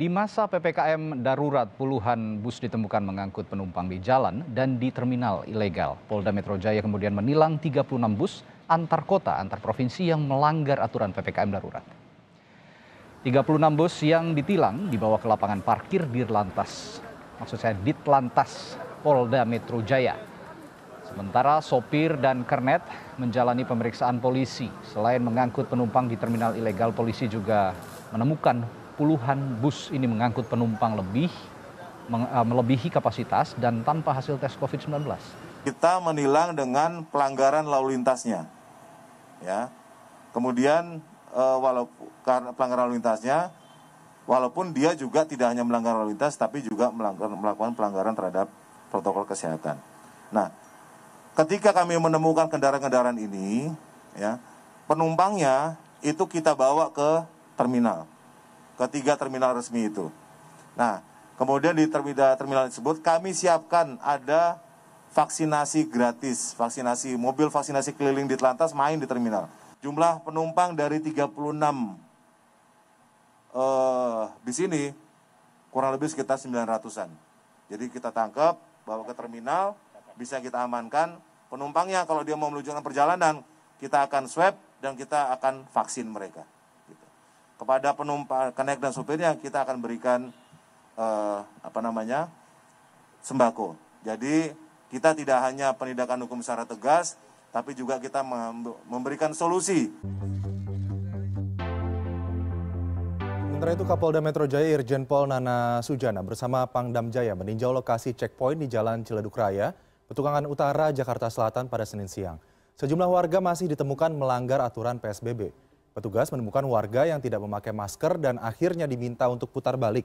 Di masa PPKM darurat, puluhan bus ditemukan mengangkut penumpang di jalan dan di terminal ilegal. Polda Metro Jaya kemudian menilang 36 bus antar kota, antar provinsi yang melanggar aturan PPKM darurat. 36 bus yang ditilang dibawa ke lapangan parkir Ditlantas Polda Metro Jaya. Sementara sopir dan kernet menjalani pemeriksaan polisi. Selain mengangkut penumpang di terminal ilegal, polisi juga menemukan puluhan bus ini mengangkut penumpang melebihi kapasitas dan tanpa hasil tes COVID-19. Kita menilang dengan pelanggaran lalu lintasnya, ya. Kemudian karena pelanggaran lalu lintasnya, walaupun dia juga tidak hanya melanggar lalu lintas, tapi juga melakukan pelanggaran terhadap protokol kesehatan. Nah, ketika kami menemukan kendaraan-kendaraan ini, ya, penumpangnya itu kita bawa ke terminal. Ketiga terminal resmi itu. Nah, kemudian di terminal tersebut kami siapkan ada vaksinasi gratis, mobil vaksinasi keliling Ditlantas main di terminal. Jumlah penumpang dari 36 di sini kurang lebih sekitar 900-an. Jadi kita tangkap, bawa ke terminal, bisa kita amankan. Penumpangnya kalau dia mau melanjutkan perjalanan, kita akan swab dan kita akan vaksin mereka. Kepada penumpang, kenek dan sopirnya kita akan berikan sembako. Jadi kita tidak hanya penindakan hukum secara tegas, tapi juga kita memberikan solusi. Sementara itu Kapolda Metro Jaya Irjen Pol Nana Sujana bersama Pangdam Jaya meninjau lokasi checkpoint di Jalan Ciledug Raya, Petukangan Utara, Jakarta Selatan pada Senin siang. Sejumlah warga masih ditemukan melanggar aturan PSBB. Petugas menemukan warga yang tidak memakai masker dan akhirnya diminta untuk putar balik.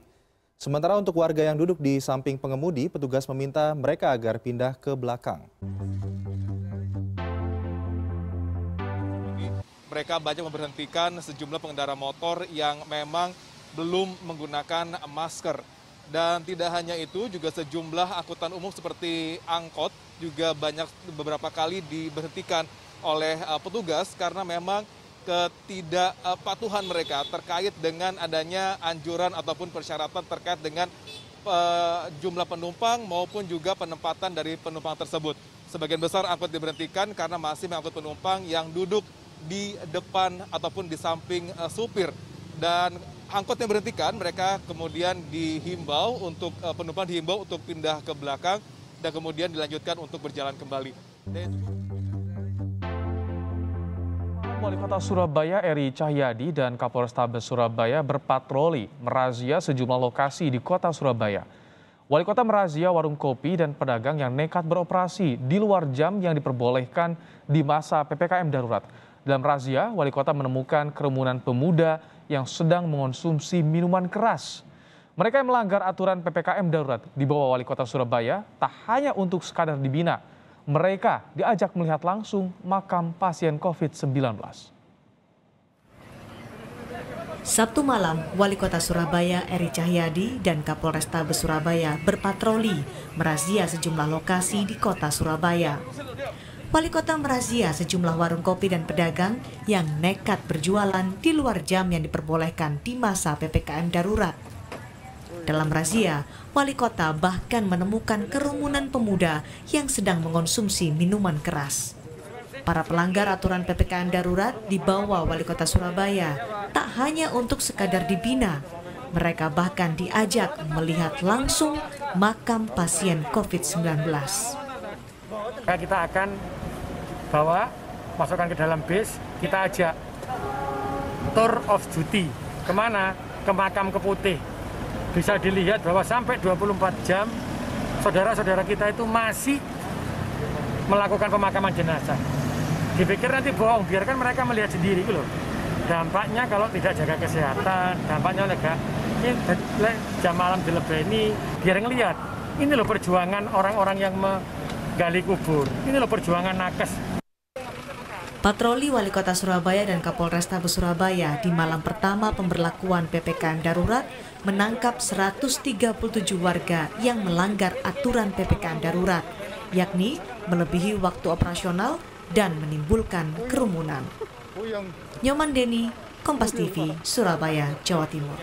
Sementara untuk warga yang duduk di samping pengemudi, petugas meminta mereka agar pindah ke belakang. Mereka banyak memberhentikan sejumlah pengendara motor yang memang belum menggunakan masker. Dan tidak hanya itu, juga sejumlah angkutan umum seperti angkot juga beberapa kali diberhentikan oleh petugas karena memang ketidakpatuhan mereka terkait dengan adanya anjuran ataupun persyaratan terkait dengan jumlah penumpang maupun juga penempatan dari penumpang tersebut. Sebagian besar angkot diberhentikan karena masih mengangkut penumpang yang duduk di depan ataupun di samping supir. Dan angkot yang diberhentikan, mereka kemudian dihimbau untuk penumpang dihimbau untuk pindah ke belakang dan kemudian dilanjutkan untuk berjalan kembali. Wali Kota Surabaya Eri Cahyadi dan Kapolrestabes Surabaya berpatroli merazia sejumlah lokasi di Kota Surabaya. Wali Kota merazia warung kopi dan pedagang yang nekat beroperasi di luar jam yang diperbolehkan di masa PPKM darurat. Dalam razia, Wali Kota menemukan kerumunan pemuda yang sedang mengonsumsi minuman keras. Mereka yang melanggar aturan PPKM darurat dibawa Wali Kota Surabaya tak hanya untuk sekadar dibina. Mereka diajak melihat langsung makam pasien COVID-19. Sabtu malam, Wali Kota Surabaya Eri Cahyadi dan Kapolrestabes Surabaya berpatroli merazia sejumlah lokasi di Kota Surabaya. Wali Kota merazia sejumlah warung kopi dan pedagang yang nekat berjualan di luar jam yang diperbolehkan di masa PPKM darurat. Dalam razia, Wali Kota bahkan menemukan kerumunan pemuda yang sedang mengonsumsi minuman keras. Para pelanggar aturan PPKM darurat dibawa Wali Kota Surabaya tak hanya untuk sekadar dibina. Mereka bahkan diajak melihat langsung makam pasien COVID-19. Kita akan bawa, masukkan ke dalam bis, kita ajak tour of duty. Kemana? Ke makam Keputih. Bisa dilihat bahwa sampai 24 jam saudara-saudara kita itu masih melakukan pemakaman jenazah. Dipikir nanti bohong, biarkan mereka melihat sendiri loh. Dampaknya kalau tidak jaga kesehatan, dampaknya ini jam malam dilebeni, biar ngelihat. Ini loh perjuangan orang-orang yang menggali kubur. Ini loh perjuangan nakes. Patroli Wali Kota Surabaya dan Kapolrestabes Surabaya di malam pertama pemberlakuan PPKM darurat menangkap 137 warga yang melanggar aturan PPKM darurat, yakni melebihi waktu operasional dan menimbulkan kerumunan. Nyoman Deni, Kompas TV, Surabaya, Jawa Timur.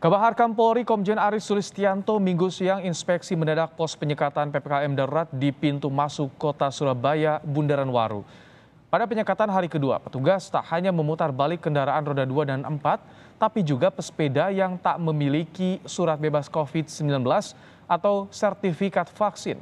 Kabar Kapolri Komjen Aris Sulistianto Minggu siang inspeksi mendadak pos penyekatan PPKM darurat di pintu masuk kota Surabaya, Bundaran Waru. Pada penyekatan hari kedua, petugas tak hanya memutar balik kendaraan roda 2 dan 4, tapi juga pesepeda yang tak memiliki surat bebas COVID-19 atau sertifikat vaksin.